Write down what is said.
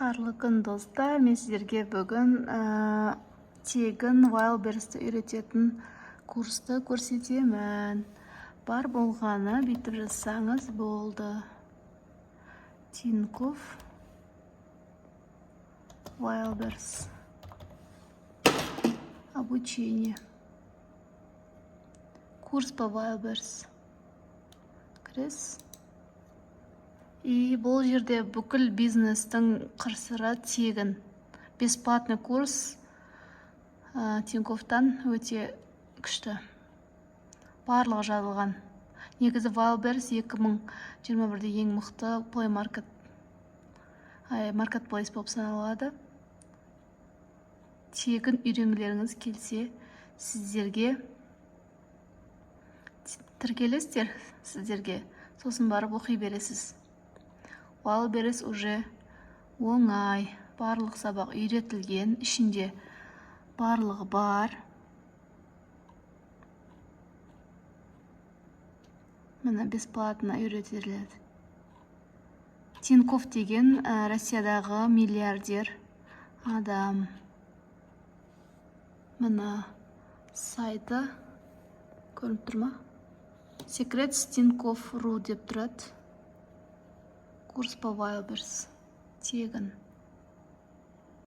Қарлы күн достар, мен сіздерге бүгін тегін Wildberriesті үйрететін курсты көрсетемін. Бар болғаны бүйтіп жазсаңыз болды. Тинькофф Wildberries. Обучение. Курс по Wildberries. Кірес. И бұл жерде бүкіл бизнестің қыр-сыры тегін. Бесплатный курс Тинькоффтан өте күшті. Барлығы жазылған. Негізі Wildberries 2021-де ең мықты маркетплейс болып саналады. Тегін үйренгілеріңіз келсе, сіздерге тіркелесіздер сіздерге. Сосын барып оқи бересіз. Wildberries уже оңай, барлық сабақ үйретілген, ішінде барлығы бар. Мына бесплатно үйретіледі. Тинькофф деген Россиядағы миллиардер адам. Мына сайты көрініп тұр ма? Secrets Tinkoff.ru деп тұрады. Курс по Wildberries. Тегін.